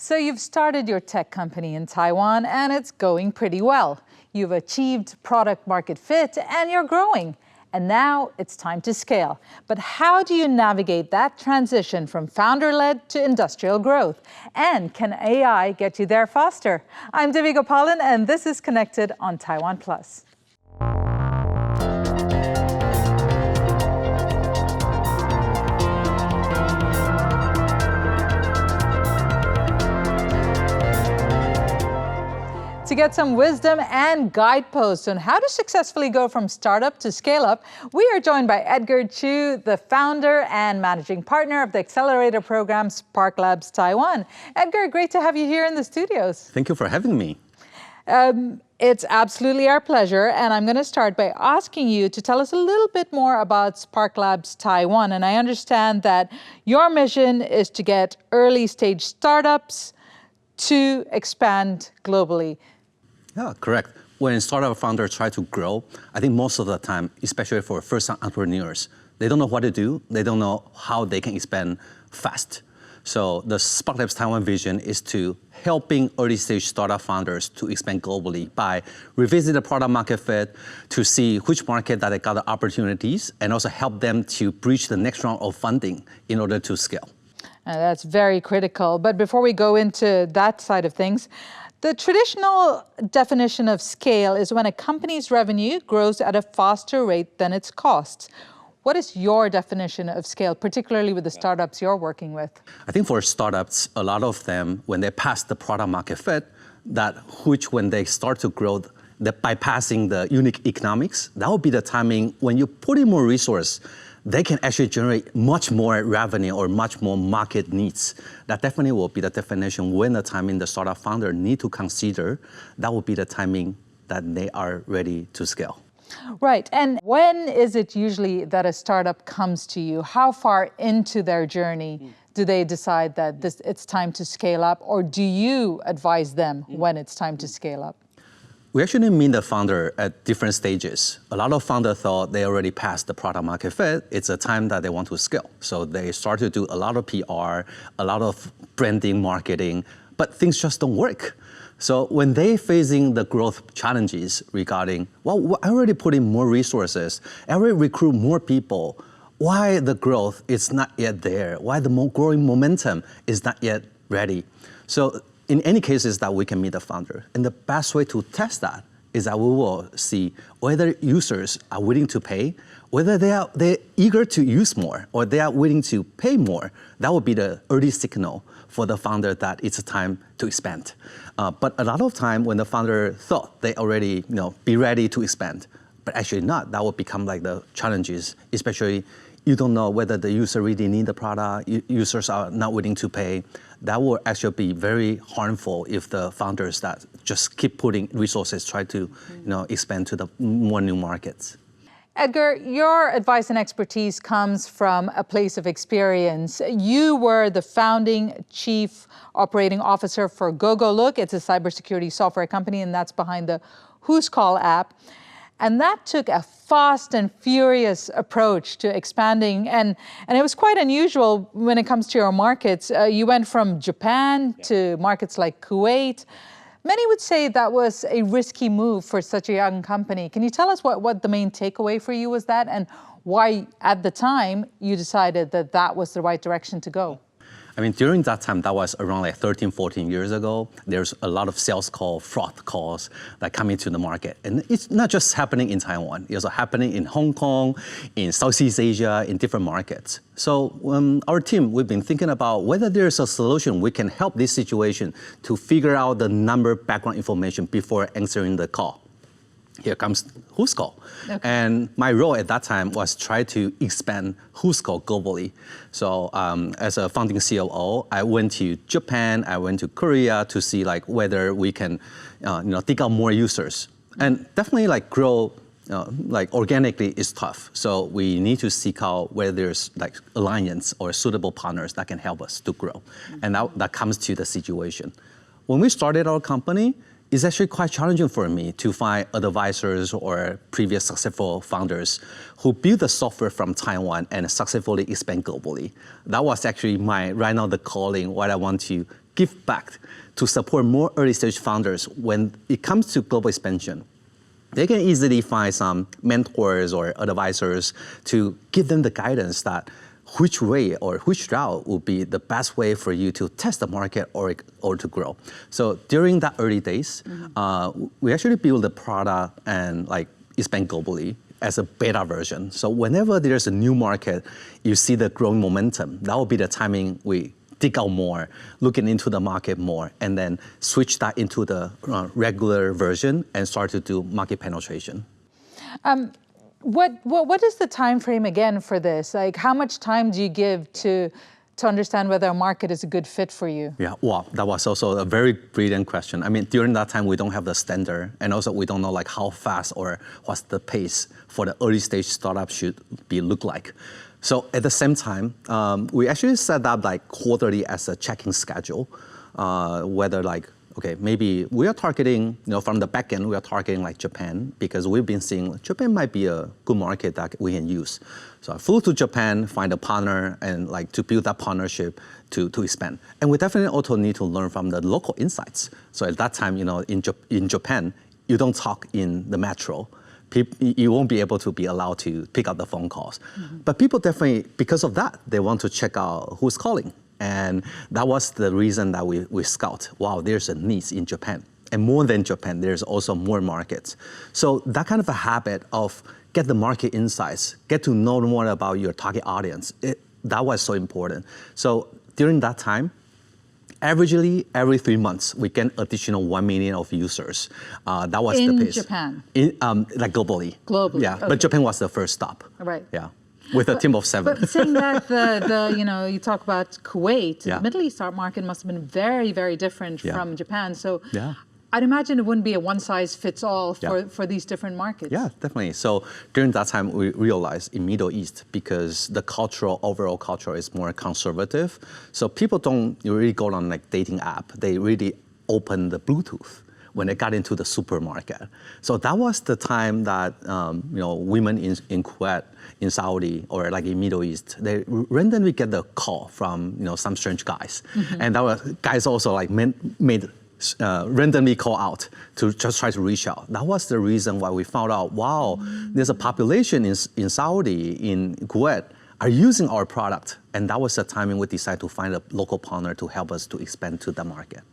So you've started your tech company in Taiwan and it's going pretty well. You've achieved product market fit and you're growing. And now it's time to scale. But how do you navigate that transition from founder-led to industrial growth? And can AI get you there faster? I'm Devi Gopalan and this is Connected on Taiwan Plus. To get some wisdom and guideposts on how to successfully go from startup to scale up, we are joined by Edgar Chiu, the founder and managing partner of the accelerator program SparkLabs Taiwan. Edgar, great to have you here in the studios. Thank you for having me. It's absolutely our pleasure, and I'm going to start by asking you to tell us a little bit more about SparkLabs Taiwan. And I understand that your mission is to get early stage startups to expand globally. Yeah, correct. When startup founders try to grow, I think most of the time, especially for first-time entrepreneurs, they don't know what to do. They don't know how they can expand fast. So the SparkLabs Taiwan vision is to helping early-stage startup founders to expand globally by revisiting the product market fit to see which market that they got the opportunities and also help them to breach the next round of funding in order to scale. That's very critical. But before we go into that side of things, the traditional definition of scale is when a company's revenue grows at a faster rate than its costs. What is your definition of scale, particularly with the startups you're working with? I think for startups, a lot of them, when they pass the product market fit, when they start to grow, bypassing the unique economics, that will be the timing when you put in more resource, they can actually generate much more revenue or much more market needs. That definitely will be the definition when the timing the startup founder need to consider. That will be the timing that they are ready to scale. Right, and when is it usually that a startup comes to you? How far into their journey do they decide that it's time to scale up, or do you advise them when it's time to scale up? We actually meet the founder at different stages. A lot of founders thought they already passed the product market fit. It's a time that they want to scale. So they start to do a lot of PR, a lot of branding, marketing, but things just don't work. So when they facing the growth challenges regarding, well, I already put in more resources, I already recruit more people, why the growth is not yet there? Why the growing momentum is not yet ready? So in any cases that we can meet the founder, and the best way to test that is that we will see whether users are willing to pay, whether they're eager to use more, or they are willing to pay more. That would be the early signal for the founder that it's time to expand. But a lot of time when the founder thought they already be ready to expand, but actually not, that would become like the challenges, especially you don't know whether the user really need the product, users are not willing to pay. That will actually be very harmful if the founders that just keep putting resources try to expand to the more new markets. Edgar, your advice and expertise comes from a place of experience. You were the founding chief operating officer for Gogolook. It's a cybersecurity software company, and that's behind the Whoscall app. And that took a fast and furious approach to expanding. And it was quite unusual when it comes to your markets. You went from Japan to markets like Kuwait. Many would say that was a risky move for such a young company. Can you tell us what the main takeaway for you was that, and why at the time you decided that that was the right direction to go? I mean, during that time, that was around like 13, 14 years ago, there's a lot of sales call, fraud calls that come into the market. And it's not just happening in Taiwan, it's also happening in Hong Kong, in Southeast Asia, in different markets. So our team, we've been thinking about whether there's a solution we can help this situation to figure out the number background information before answering the call. Here comes Whoscall. Okay. And my role at that time was try to expand Whoscall globally. So as a founding COO, I went to Japan, I went to Korea to see whether we can dig out more users. And definitely grow organically is tough. So we need to seek out where there's alliance or suitable partners that can help us to grow. And that comes to the situation. When we started our company, it's actually quite challenging for me to find advisors or previous successful founders who build the software from Taiwan and successfully expand globally. That was actually right now the calling, what I want to give back to support more early stage founders when it comes to global expansion. They can easily find some mentors or advisors to give them the guidance that which way or which route will be the best way for you to test the market or to grow. So during the early days, we actually build the product and like expand globally as a beta version. So whenever there's a new market, you see the growing momentum, that will be the timing we dig out more, looking into the market more, and then switch that into the regular version and start to do market penetration. What is the time frame again for this? Like, how much time do you give to understand whether a market is a good fit for you? Yeah, well, that was also a very brilliant question. I mean, during that time, we don't have the standard, and also we don't know like how fast or what's the pace for the early stage startup should be look like. So at the same time, we actually set up like quarterly as a checking schedule, whether like, okay, maybe we are targeting, from the back end, we are targeting like Japan because we've been seeing Japan might be a good market that we can use. So I flew to Japan, find a partner, and like to build that partnership to expand. And we definitely also need to learn from the local insights. So at that time, in Japan, you don't talk in the metro. You won't be able to be allowed to pick up the phone calls. But people definitely, because of that, they want to check out who's calling. And that was the reason that we scout, wow, there's a need in Japan. And more than Japan, there's also more markets. So that kind of a habit of get the market insights, get to know more about your target audience, that was so important. So during that time, averagely every 3 months, we get additional 1 million of users. That was the pace. In Japan? Like globally. Globally, Yeah, okay. But Japan was the first stop. Right. Yeah, with a team of 7. But saying that, you talk about Kuwait, Yeah. the Middle East market must have been very, very different Yeah. from Japan. So Yeah. I'd imagine it wouldn't be a one-size-fits-all for these different markets. Yeah, definitely. So during that time, we realized in Middle East, because the overall culture is more conservative, so people don't really go on like dating app. They really open the Bluetooth when they got into the supermarket. So that was the time that women in Kuwait, in Saudi, or like in Middle East, they randomly get the call from some strange guys, and that was guys also like made randomly call out to just try to reach out. That was the reason why we found out, wow, there's a population in Saudi, in Kuwait, are using our product. And that was the timing we decided to find a local partner to help us to expand to the market.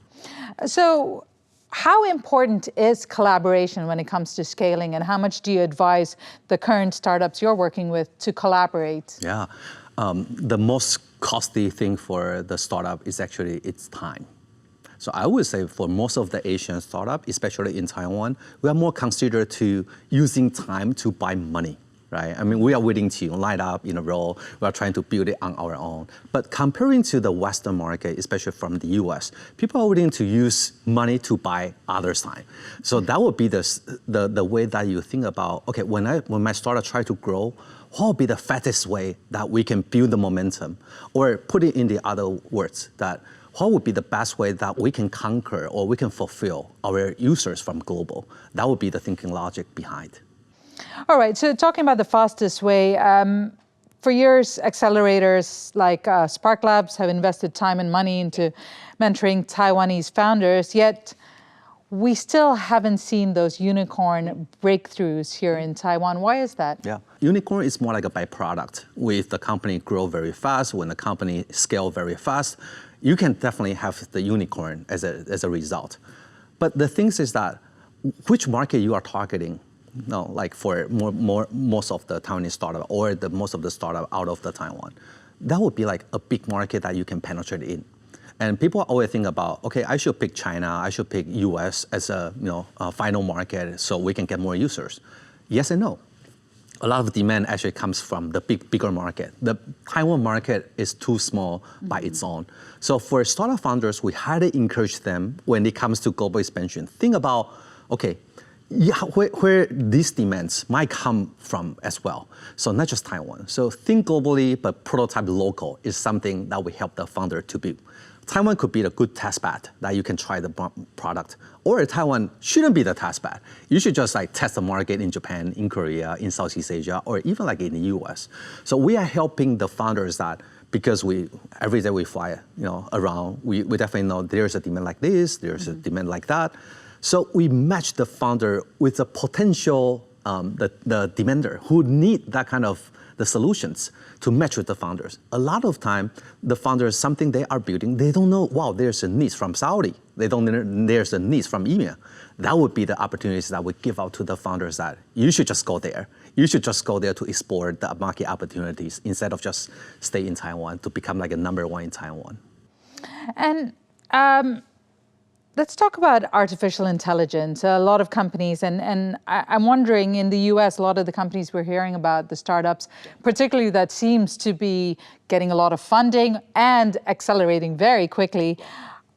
So how important is collaboration when it comes to scaling, and how much do you advise the current startups you're working with to collaborate? Yeah, the most costly thing for the startup is actually its time. So I would say for most of the Asian startup, especially in Taiwan, we are more considered to using time to buy money, right? I mean, we are willing to line up in a row. We are trying to build it on our own. But comparing to the Western market, especially from the US, people are willing to use money to buy others' time. So that would be the way that you think about, okay, when my startup try to grow, what would be the fastest way that we can build the momentum? Or put it in the other words, that what would be the best way that we can conquer or we can fulfill our users from global? That would be the thinking logic behind. All right, so talking about the fastest way, for years, accelerators like SparkLabs have invested time and money into mentoring Taiwanese founders, yet we still haven't seen those unicorn breakthroughs here in Taiwan. Why is that? Yeah, unicorn is more like a byproduct. With the company grow very fast, when the company scale very fast, you can definitely have the unicorn as a result. But the thing is that which market you are targeting, like for most of the Taiwanese startup or most of the startup out of the Taiwan, that would be like a big market that you can penetrate in. And people always think about, okay, I should pick China, I should pick US as a final market so we can get more users. Yes and no. A lot of demand actually comes from the bigger market. The Taiwan market is too small by its own. So for startup founders, we highly encourage them when it comes to global expansion. Think about, okay, where these demands might come from as well. So not just Taiwan. So think globally, but prototype local is something that we help the founder to build. Taiwan could be a good test bed that you can try the product. Or Taiwan shouldn't be the test bed. You should just like test the market in Japan, in Korea, in Southeast Asia, or even like in the US. So we are helping the founders that because every day we fly around, we definitely know there's a demand like this, there's a demand like that. So we match the founder with the potential, the demander who need that kind of the solutions to match with the founders. A lot of time, the founders, something they are building, they don't know, wow, there's a need from Saudi. They don't know there's a need from EMEA. That would be the opportunities that we give out to the founders that you should just go there. You should just go there to explore the market opportunities instead of just stay in Taiwan to become like a number one in Taiwan. And let's talk about artificial intelligence. A lot of companies, and I'm wondering in the US, a lot of the companies we're hearing about, the startups, particularly that seems to be getting a lot of funding and accelerating very quickly,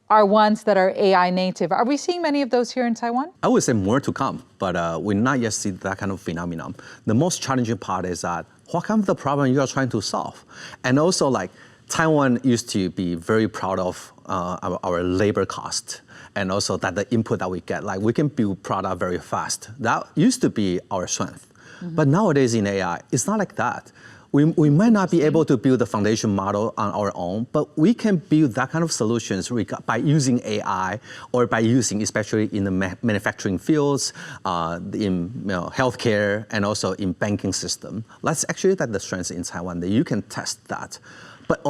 are ones that are AI native. Are we seeing many of those here in Taiwan? I would say more to come, but we not yet see that kind of phenomenon. The most challenging part is that what kind of the problem you are trying to solve? And also like Taiwan used to be very proud of our labor cost. And also that the input that we get, like we can build product very fast. That used to be our strength. But nowadays in AI, it's not like that. We might not be able to build the foundation model on our own, but we can build that kind of solutions by using AI or by using, especially in the manufacturing fields, in healthcare, and also in banking system. That's actually the strength in Taiwan, that you can test that. But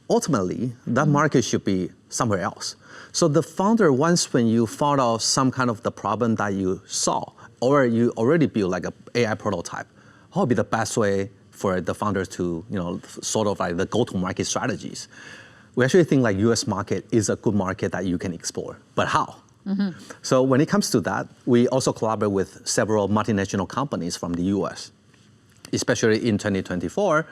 ultimately, that market should be somewhere else. So the founder, once when you found out some kind of the problem that you saw, or you already built like an AI prototype, what would be the best way for the founders to, sort of like the go-to-market strategies? We actually think like US market is a good market that you can explore, but how? So when it comes to that, we also collaborate with several multinational companies from the US. Especially in 2024,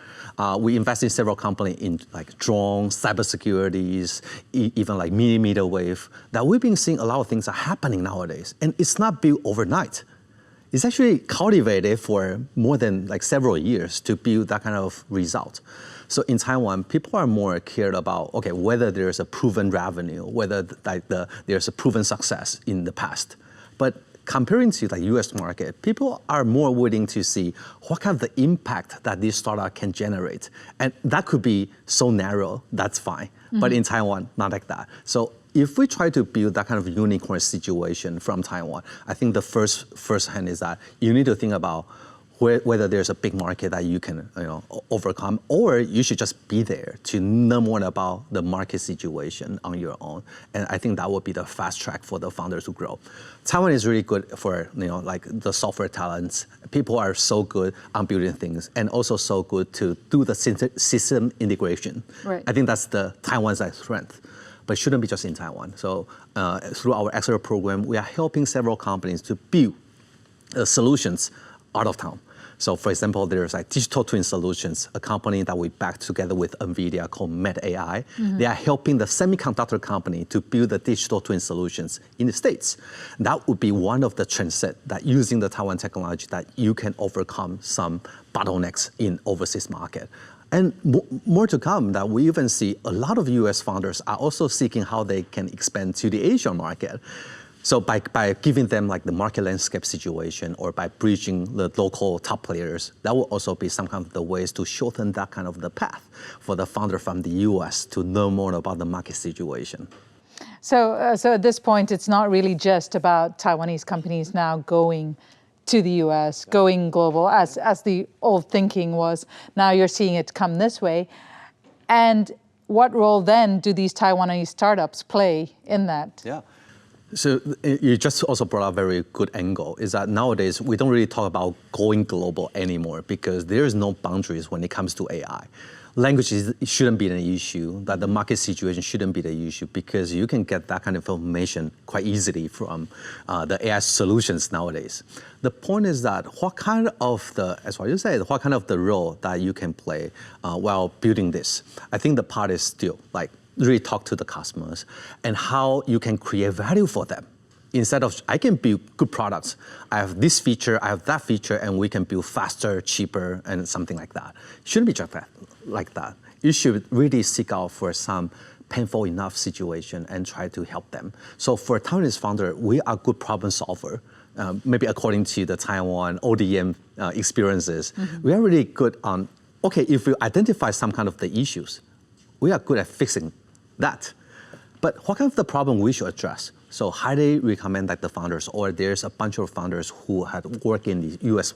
we invest in several companies in like drones, cybersecurities, even like millimeter wave, that we've been seeing a lot of things are happening nowadays. And it's not built overnight. It's actually cultivated for more than like several years to build that kind of result. So in Taiwan, people are more cared about, okay, whether there's a proven revenue, whether like there's a proven success in the past. But comparing to the US market, people are more willing to see what kind of the impact that this startup can generate. And that could be so narrow, that's fine. But in Taiwan, not like that. So if we try to build that kind of unicorn situation from Taiwan, I think the first hand is that you need to think about whether there's a big market that you can overcome, or you should just be there to know more about the market situation on your own. And I think that would be the fast track for the founders to grow. Taiwan is really good for like the software talents. People are so good on building things, and also so good to do the system integration. Right. I think that's the Taiwan's strength. But it shouldn't be just in Taiwan. So through our Accelerator program, we are helping several companies to build solutions out of town. So for example, there's like Digital Twin Solutions, a company that we backed together with NVIDIA called MedAI. They are helping the semiconductor company to build the digital twin solutions in the States. That would be one of the trends that using the Taiwan technology that you can overcome some bottlenecks in overseas market. And more to come, that we even see a lot of US founders are also seeking how they can expand to the Asian market. So by giving them like the market landscape situation, or by bridging the local top players, that will also be some kind of the ways to shorten that kind of the path for the founder from the US to know more about the market situation. So at this point, it's not really just about Taiwanese companies now going to the US, going global, as the old thinking was. Now you're seeing it come this way. And what role then do these Taiwanese startups play in that? Yeah. So you just also brought up a very good angle, is that nowadays we don't really talk about going global anymore because there is no boundaries when it comes to AI. Language shouldn't be an issue, that the market situation shouldn't be the issue, because you can get that kind of information quite easily from the AI solutions nowadays. The point is that what kind of as what you said, what kind of the role that you can play while building this? I think the part is still like really talk to the customers and how you can create value for them. Instead of, I can build good products. I have this feature, I have that feature, and we can build faster, cheaper, and something like that. It shouldn't be just like that. You should really seek out for some painful enough situation and try to help them. So for Taiwanese founder, we are good problem solver. Maybe according to the Taiwan ODM experiences, we are really good on okay, if we identify some kind of the issues, we are good at fixing that. But what kind of the problem we should address? So highly recommend that the founders, or there's a bunch of founders who had worked in the US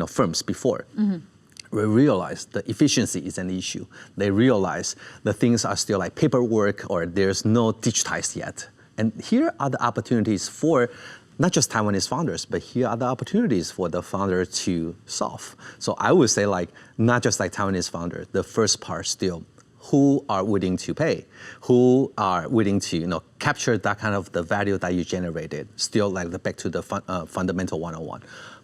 firms before. We realize the efficiency is an issue. They realize the things are still like paperwork or there's no digitized yet. And here are the opportunities for not just Taiwanese founders, but here are the opportunities for the founder to solve. So I would say like, not just like Taiwanese founder, the first part still, who are willing to pay, who are willing to capture that kind of the value that you generated, still like back to the fundamental one-on-one.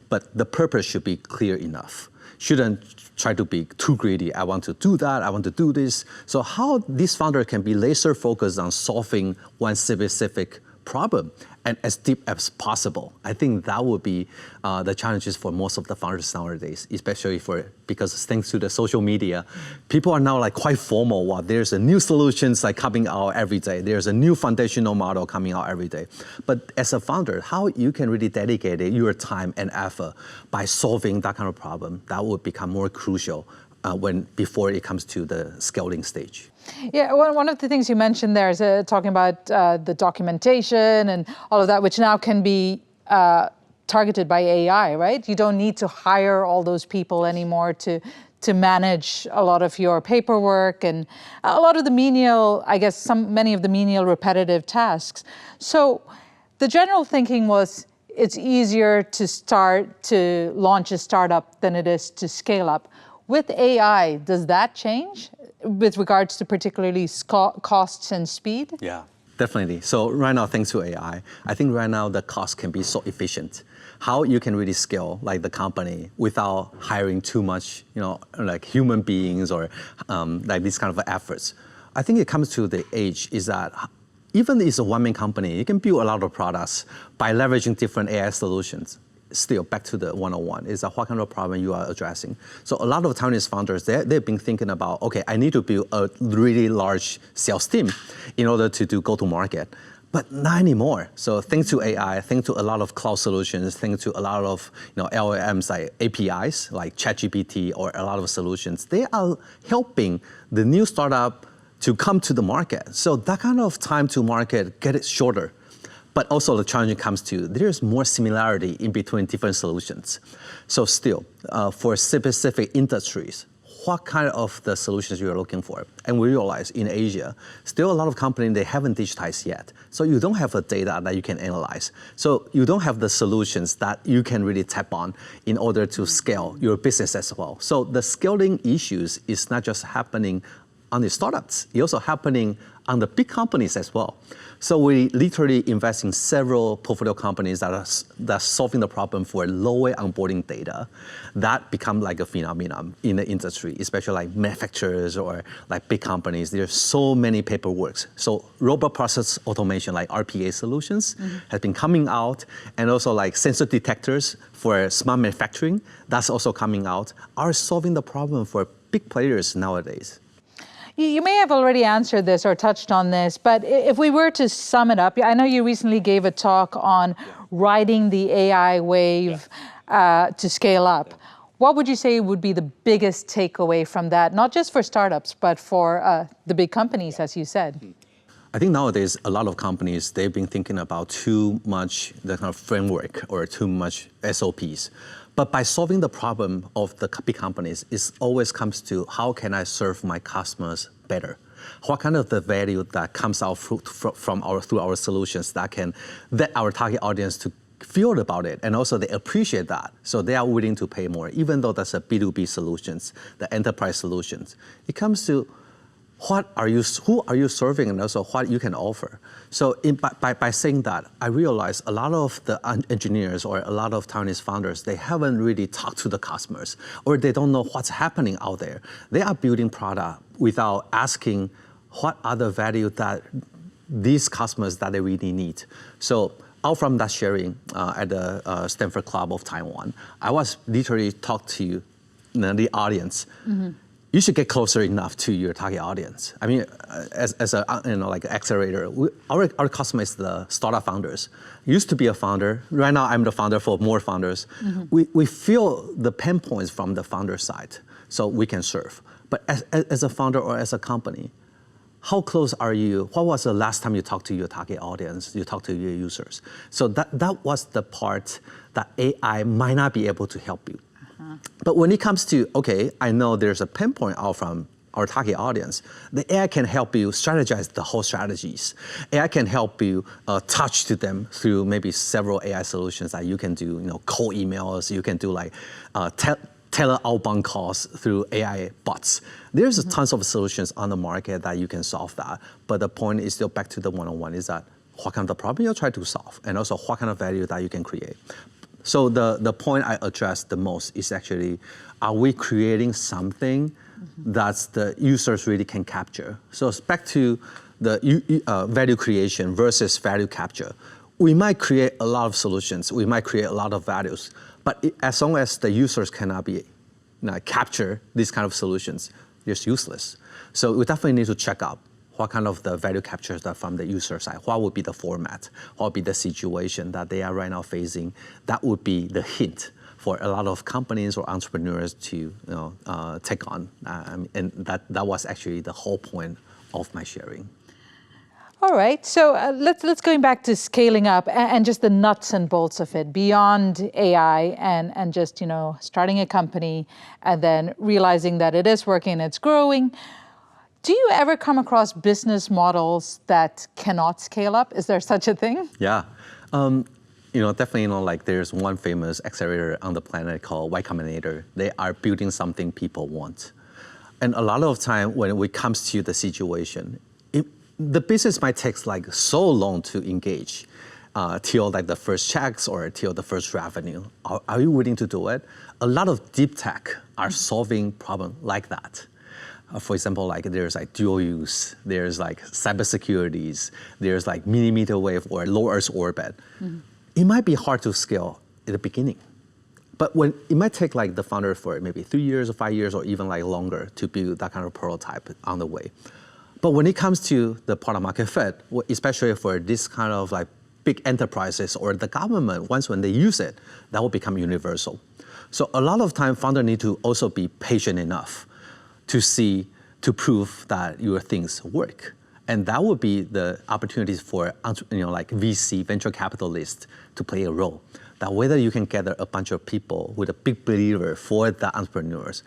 But the purpose should be clear enough. Shouldn't try to be too greedy. I want to do that, I want to do this. So how this founder can be laser focused on solving one specific problem and as deep as possible. I think that would be the challenges for most of the founders nowadays, especially because thanks to the social media, people are now like quite formal. Well, there's a new solutions like coming out every day. There's a new foundational model coming out every day. But as a founder, how you can really dedicate your time and effort by solving that kind of problem, that would become more crucial before it comes to the scaling stage. Yeah, one of the things you mentioned there is talking about the documentation and all of that, which now can be targeted by AI, right? You don't need to hire all those people anymore to manage a lot of your paperwork and a lot of the menial, I guess many of the menial repetitive tasks. So the general thinking was it's easier to launch a startup than it is to scale up. With AI, does that change with regards to particularly costs and speed? Yeah, definitely. So right now, thanks to AI, I think right now the cost can be so efficient. How you can really scale like the company without hiring too much, like human beings or like these kind of efforts. I think it comes to the age is that even if it's a one-man company, you can build a lot of products by leveraging different AI solutions. Still back to the one-on-one is what kind of problem you are addressing. So a lot of Taiwanese founders, they've been thinking about, okay, I need to build a really large sales team in order to do go-to-market, but not anymore. So thanks to AI, thanks to a lot of cloud solutions, thanks to a lot of LLMs like APIs, like ChatGPT or a lot of solutions, they are helping the new startup to come to the market. So that kind of time to market, get it shorter. But also the challenge comes to, there's more similarity in between different solutions. So still, for specific industries, what kind of the solutions you're looking for? And we realize in Asia, still a lot of companies, they haven't digitized yet. So you don't have the data that you can analyze. So you don't have the solutions that you can really tap on in order to scale your business as well. So the scaling issues is not just happening on the startups, it's also happening on the big companies as well. So we literally invest in several portfolio companies that are solving the problem for low-way onboarding data. That become like a phenomenon in the industry, especially like manufacturers or like big companies. There's so many paperworks. So robot process automation, like RPA solutions, has been coming out, and also like sensor detectors for smart manufacturing, that's also coming out, are solving the problem for big players nowadays. You may have already answered this or touched on this, but if we were to sum it up, I know you recently gave a talk on riding the AI wave to scale up. What would you say would be the biggest takeaway from that, not just for startups, but for the big companies, as you said? I think nowadays, a lot of companies, they've been thinking about too much the kind of framework or too much SOPs. But by solving the problem of the big companies, it always comes to how can I serve my customers better? What kind of the value that comes out through our solutions that can let our target audience to feel about it, and also they appreciate that, so they are willing to pay more, even though that's a B2B solutions, the enterprise solutions. It comes to who are you serving, and also what you can offer. So by saying that, I realize a lot of the engineers or a lot of Taiwanese founders, they haven't really talked to the customers, or they don't know what's happening out there. They are building product without asking what are the value that these customers that they really need. So out from that sharing at the Stanford Club of Taiwan, I was literally talk to the audience. You should get closer enough to your target audience. I mean, as a like accelerator, our customer is the startup founders. Used to be a founder. Right now, I'm the founder for more founders. We feel the pain points from the founder side. so we can serve. But as a founder or as a company, how close are you? What was the last time you talked to your target audience, you talked to your users? So that was the part that AI might not be able to help you. But when it comes to, okay, I know there's a pinpoint out from our target audience, the AI can help you strategize the whole strategies. AI can help you touch to them through maybe several AI solutions that you can do, cold emails, you can do like tele outbound calls through AI bots. There's tons of solutions on the market that you can solve that. But the point is still back to the one-on-one is that what kind of problem you're trying to solve and also what kind of value that you can create. So the point I address the most is actually, are we creating something that the users really can capture? So it's back to the value creation versus value capture. We might create a lot of solutions, we might create a lot of values, but as long as the users cannot be capture these kind of solutions, it's useless. So we definitely need to check out what kind of the value captures that from the user side. What would be the format? What would be the situation that they are right now facing? That would be the hint for a lot of companies or entrepreneurs to take on. And that was actually the whole point of my sharing. All right, so let's going back to scaling up and just the nuts and bolts of it, beyond AI and just starting a company and then realizing that it is working, it's growing. Do you ever come across business models that cannot scale up? Is there such a thing? Yeah, definitely like there's one famous accelerator on the planet called Y Combinator. They are building something people want, and a lot of time when it comes to the situation, the business might take like so long to engage till like the first checks or till the first revenue. Are you willing to do it? A lot of deep tech are solving problems like that. For example, like there's like dual use, there's like cybersecurities, there's like millimeter wave or low Earth orbit. It might be hard to scale at the beginning, but when it might take like the founder for maybe 3 years or 5 years or even like longer to build that kind of prototype on the way. But when it comes to the product market fit, especially for this kind of like big enterprises or the government, once when they use it, that will become universal. So a lot of time, founders need to also be patient enough to prove that your things work. And that would be the opportunities for like VC, venture capitalists to play a role. That whether you can gather a bunch of people with a big believer for the entrepreneurs,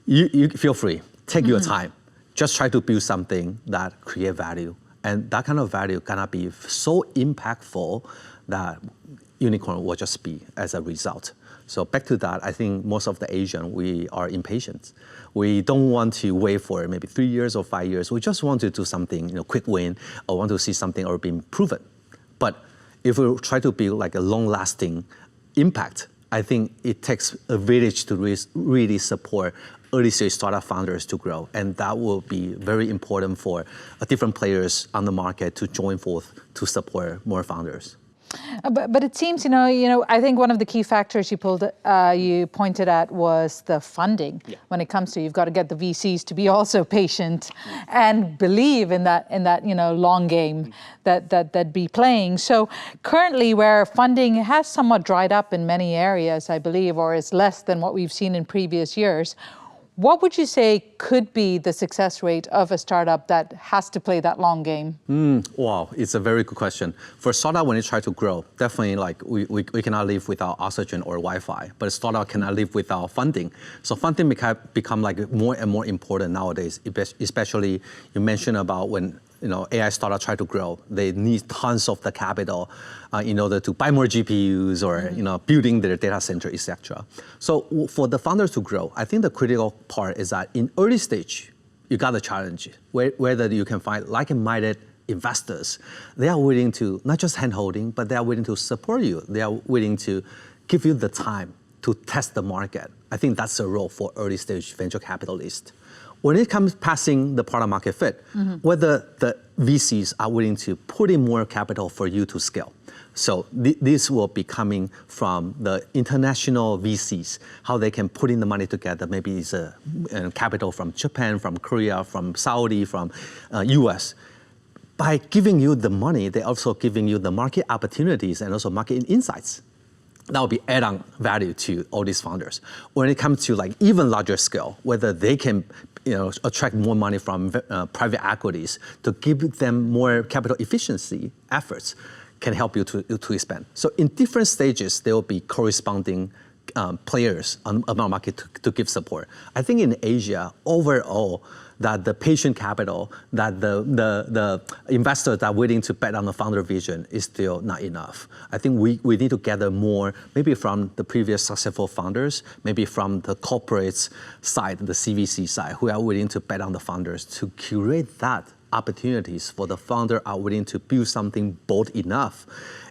you feel free, take your time. Just try to build something that create value. And that kind of value cannot be so impactful that unicorn will just be as a result. So back to that, I think most of the Asian, we are impatient. We don't want to wait for maybe 3 years or 5 years. We just want to do something, quick win, or want to see something already being proven. But if we try to build like a long-lasting impact, I think it takes a village to really support early-stage startup founders to grow, and that will be very important for different players on the market to join forth to support more founders. But it seems, I think one of the key factors you pointed at was the funding. Yeah. When it comes to, you've got to get the VCs to be also patient and believe in that long game that be playing. So currently, where funding has somewhat dried up in many areas, I believe, or is less than what we've seen in previous years, what would you say could be the success rate of a startup that has to play that long game? Wow, it's a very good question. For a startup, when it tries to grow, definitely like we cannot live without oxygen or Wi-Fi, but a startup cannot live without funding. So funding become like more and more important nowadays, especially you mentioned about when AI startups try to grow, they need tons of the capital in order to buy more GPUs or building their data center, etc. So for the founders to grow, I think the critical part is that in early stage, you got the challenge whether you can find like-minded investors. They are willing to not just hand-holding, but they are willing to support you. They are willing to give you the time to test the market. I think that's the role for early stage venture capitalists. When it comes passing the product market fit, whether the VCs are willing to put in more capital for you to scale. So this will be coming from the international VCs, how they can put in the money together. Maybe it's capital from Japan, from Korea, from Saudi, from US. By giving you the money, they're also giving you the market opportunities and also market insights. that will be add-on value to all these founders. When it comes to like even larger scale, whether they can attract more money from private equities to give them more capital efficiency efforts can help you to expand. So in different stages, there will be corresponding players on the market to give support. I think in Asia, overall, that the patient capital, that the investors that are willing to bet on the founder vision is still not enough. I think we need to gather more, maybe from the previous successful founders, maybe from the corporates side, the CVC side, who are willing to bet on the founders to curate that opportunities for the founder are willing to build something bold enough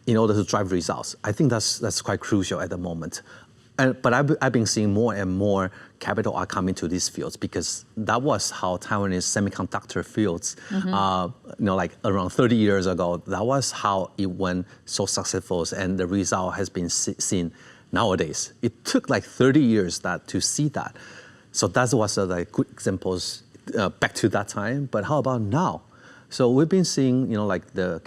in order to drive results. I think that's quite crucial at the moment. But I've been seeing more and more capital are coming to these fields because that was how Taiwanese semiconductor fields, like around 30 years ago, that was how it went so successful and the result has been seen nowadays. It took like 30 years to see that. So that was like good examples back to that time. But how about now? So we've been seeing, like the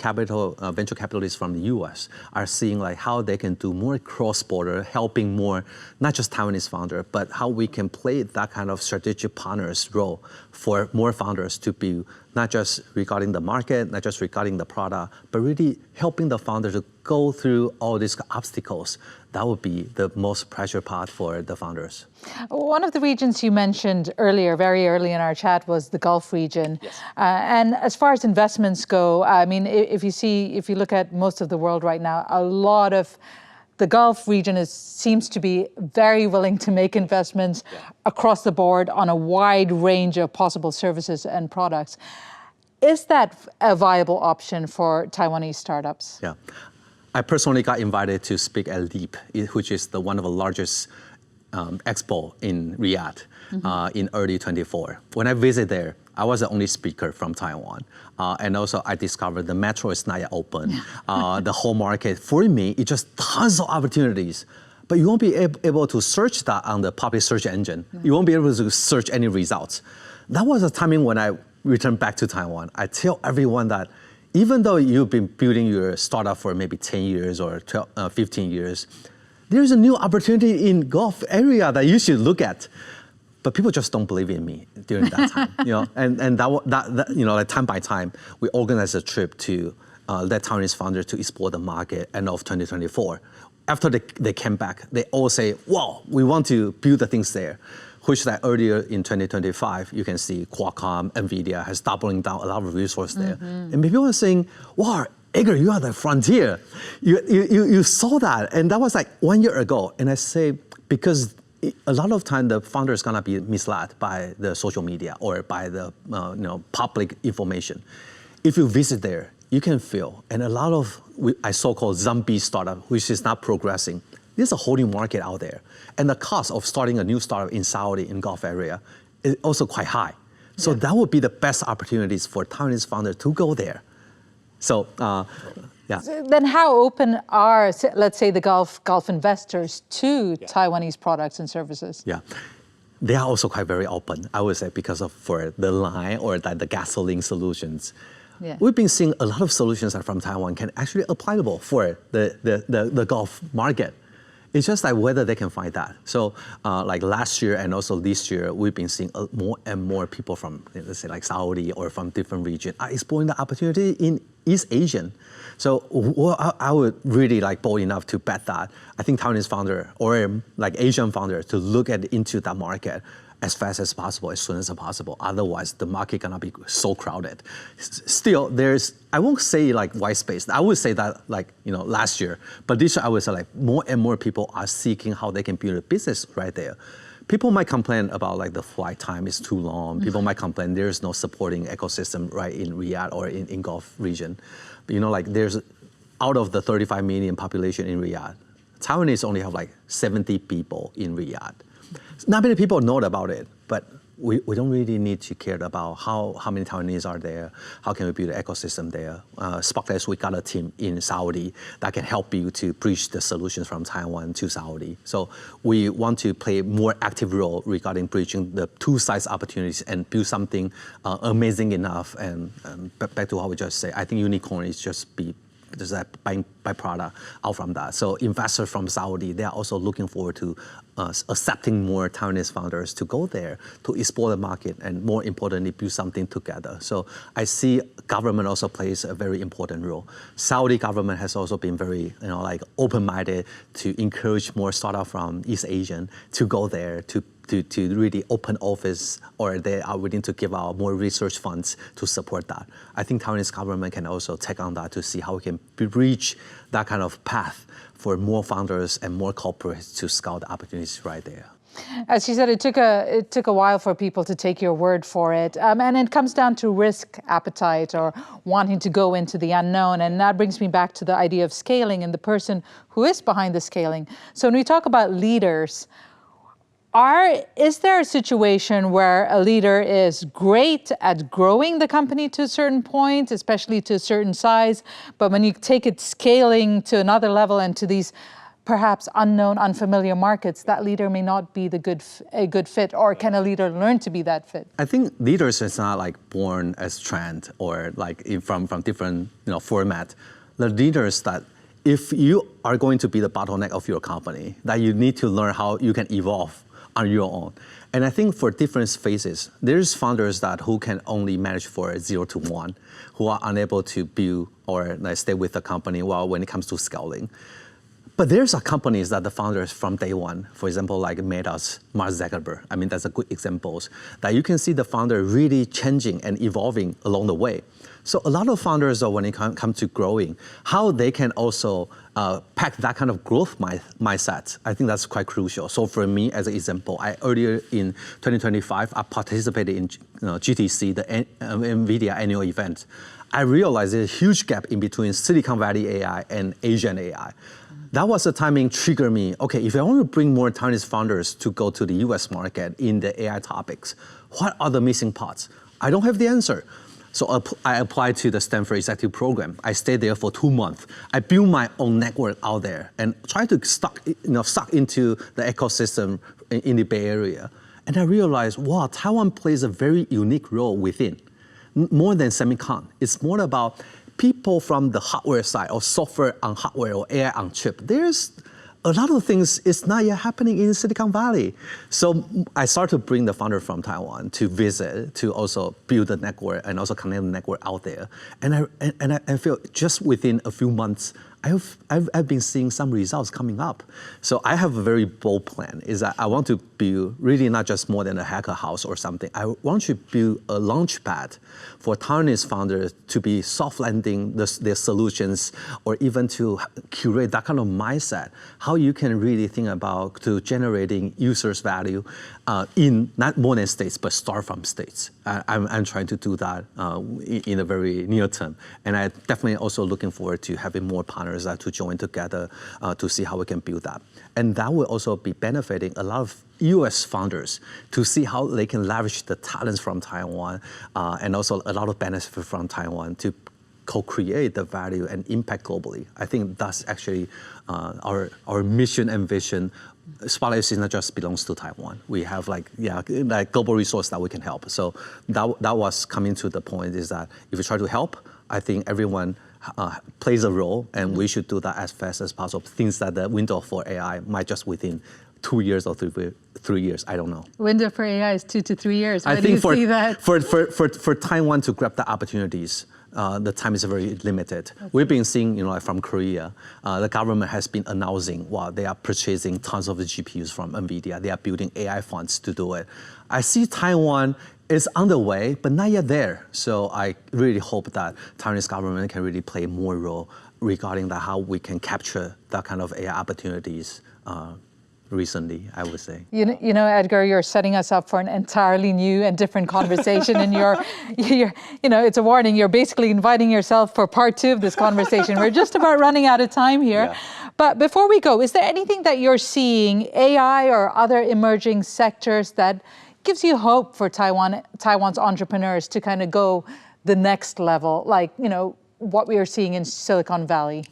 venture capitalists from the U.S. are seeing like how they can do more cross-border, helping more, not just Taiwanese founder, but how we can play that kind of strategic partners role for more founders to be not just regarding the market, not just regarding the product, but really helping the founder to go through all these obstacles. That would be the most pressure part for the founders. One of the regions you mentioned earlier, very early in our chat, was the Gulf region. Yes. And as far as investments go, I mean, if you look at most of the world right now, a lot of the Gulf region seems to be very willing to make investments across the board on a wide range of possible services and products. Is that a viable option for Taiwanese startups? Yeah. I personally got invited to speak at LEAP, which is one of the largest expo in Riyadh in early 24. When I visited there, I was the only speaker from Taiwan. And also I discovered the metro is not yet open. The whole market, for me, it's just tons of opportunities. But you won't be able to search that on the public search engine. You won't be able to search any results. That was a timing when I returned back to Taiwan. I tell everyone that even though you've been building your startup for maybe 10 years or 15 years, there's a new opportunity in Gulf area that you should look at. But people just don't believe in me during that time, And that like time by time, we organized a trip to let Taiwanese founders to explore the market end of 2024. After they came back, they all say, "Wow, we want to build the things there." Which like earlier in 2025, you can see Qualcomm, NVIDIA has doubling down a lot of resources there. And people are saying, "Wow, Edgar, you are the frontier. You saw that." And that was like 1 year ago. And I say, because a lot of time the founder is gonna be misled by the social media or by the public information. If you visit there, you can feel, and a lot of I so-called zombie startup, which is not progressing. There's a whole new market out there. And the cost of starting a new startup in Saudi, in Gulf area, is also quite high. So that would be the best opportunities for Taiwanese founders to go there. So, yeah. So then how open are, let's say, the Gulf investors to Taiwanese products and services? Yeah. They are also quite very open, I would say, because for the line or the gasoline solutions. Yeah. We've been seeing a lot of solutions that from Taiwan can actually applicable for the Gulf market. It's just like whether they can find that. So like last year and also this year, we've been seeing more and more people from, let's say like Saudi or from different regions are exploring the opportunity in East Asian. So I would really like bold enough to bet that I think Taiwanese founder or like Asian founder to look into that market as fast as possible, as soon as possible. Otherwise, the market gonna be so crowded. Still, I won't say like white space. I would say that like, last year, but this year I would say like more and more people are seeking how they can build a business right there. People might complain about like the flight time is too long. People might complain there's no supporting ecosystem right in Riyadh or in Gulf region. But, like there's, out of the 35 million population in Riyadh, Taiwanese only have like 70 people in Riyadh. Not many people know about it, but we don't really need to care about how many Taiwanese are there, how can we build an ecosystem there. SparkLabs, we got a team in Saudi that can help you to bridge the solutions from Taiwan to Saudi. So we want to play a more active role regarding bridging the two sides opportunities and build something amazing enough. And back to what we just say, I think unicorn is just be there's a byproduct out from that. So investors from Saudi, they are also looking forward to accepting more Taiwanese founders to go there to explore the market and more importantly, build something together. So I see government also plays a very important role. Saudi government has also been very, open-minded to encourage more startup from East Asian to go there to really open office, or they are willing to give out more research funds to support that. I think Taiwanese government can also take on that to see how we can reach that kind of path for more founders and more corporates to scout the opportunities right there. As you said, it took a while for people to take your word for it. And it comes down to risk appetite or wanting to go into the unknown. And that brings me back to the idea of scaling and the person who is behind the scaling. So when we talk about leaders, is there a situation where a leader is great at growing the company to a certain point, especially to a certain size, but when you take it scaling to another level and to these perhaps unknown, unfamiliar markets, that leader may not be a good fit, or can a leader learn to be that fit? I think leaders is not like born as trend or from different format. The leaders that if you are going to be the bottleneck of your company, that you need to learn how you can evolve on your own. And I think for different phases, there's founders who can only manage for 0 to 1, who are unable to build or stay with the company when it comes to scaling. But there's companies that the founders from day one, for example, like Meta's Mark Zuckerberg, that's a good example, that you can see the founder really changing and evolving along the way. So a lot of founders, when it comes to growing, how they can also pack that kind of growth mindset, I think that's quite crucial. So for me, as an example, earlier in 2025, I participated in GTC, the NVIDIA annual event. I realized there's a huge gap in between Silicon Valley AI and Asian AI. That was the timing triggered me, okay, if I want to bring more Taiwanese founders to go to the US market in the AI topics, what are the missing parts? I don't have the answer. So I applied to the Stanford Executive Program. I stayed there for 2 months. I built my own network out there and tried to suck into the ecosystem in the Bay Area. And I realized, wow, Taiwan plays a very unique role within. More than semicon. It's more about people from the hardware side or software on hardware or AI on chip. There's a lot of things is not yet happening in Silicon Valley. So I started to bring the founder from Taiwan to visit, to also build the network and also connect the network out there. And I feel just within a few months, I've been seeing some results coming up. So I have a very bold plan, is that I want to build really not just more than a hacker house or something. I want to build a launch pad for Taiwanese founders to be soft landing their solutions, or even to curate that kind of mindset, how you can really think about to generating users value in not more than states, but start from states. I'm trying to do that in a very near term. And I definitely also looking forward to having more partners to join together to see how we can build that. And that will also be benefiting a lot of US founders to see how they can leverage the talents from Taiwan and also a lot of benefit from Taiwan to co-create the value and impact globally. I think that's actually our mission and vision. SparkLabs is not just belongs to Taiwan. We have like global resource that we can help. So that was coming to the point is that if we try to help, I think everyone plays a role, and we should do that as fast as possible. Things that the window for AI might just within 2 years or 3 years, I don't know. Window for AI is 2 to 3 years. I think for Taiwan to grab the opportunities, the time is very limited. We've been seeing, from Korea, the government has been announcing, they are purchasing tons of the GPUs from NVIDIA. They are building AI funds to do it. I see Taiwan is underway, but not yet there. So I really hope that Taiwanese government can really play more role regarding how we can capture that kind of AI opportunities recently, I would say. You know, Edgar, you're setting us up for an entirely new and different conversation, and you're, it's a warning. You're basically inviting yourself for part 2 of this conversation. We're just about running out of time here. Yeah. But before we go, is there anything that you're seeing, AI or other emerging sectors, that gives you hope for Taiwan's entrepreneurs to kind of go the next level, like, what we are seeing in Silicon Valley?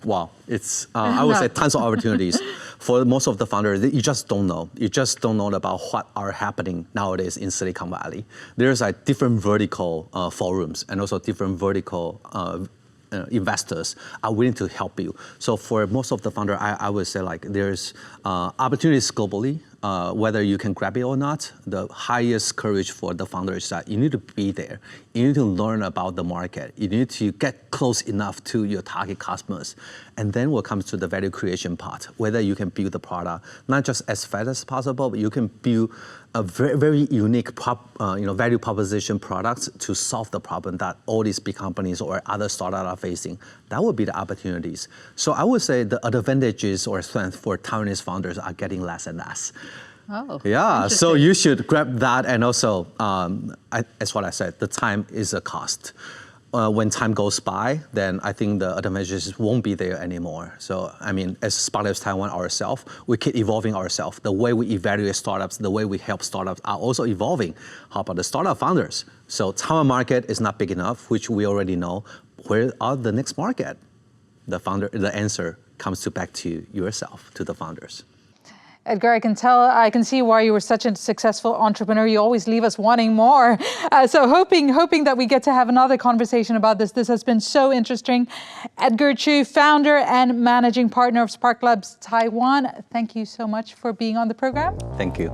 Wow, it's, I would say tons of opportunities. For most of the founders, you just don't know. You just don't know about what are happening nowadays in Silicon Valley. There's different vertical forums and also different vertical investors are willing to help you. So for most of the founder, I would say like there's opportunities globally. Whether you can grab it or not, the highest courage for the founder is that you need to be there. You need to learn about the market. You need to get close enough to your target customers. And then what comes to the value creation part, whether you can build the product, not just as fast as possible, but you can build a very, very unique value proposition products to solve the problem that all these big companies or other startups are facing. That would be the opportunities. So I would say the advantages or strength for Taiwanese founders are getting less and less. Oh, yeah, so you should grab that, and also, as what I said, the time is a cost. When time goes by, then I think the advantages won't be there anymore. So, I mean, as SparkLabs Taiwan ourselves, we keep evolving ourselves. The way we evaluate startups, the way we help startups are also evolving. How about the startup founders? So, Taiwan market is not big enough, which we already know. Where are the next market? The answer comes back to yourself, to the founders. Edgar, I can see why you were such a successful entrepreneur. You always leave us wanting more. So hoping that we get to have another conversation about this. This has been so interesting. Edgar Chiu, founder and managing partner of SparkLabs Taiwan. Thank you so much for being on the program. Thank you.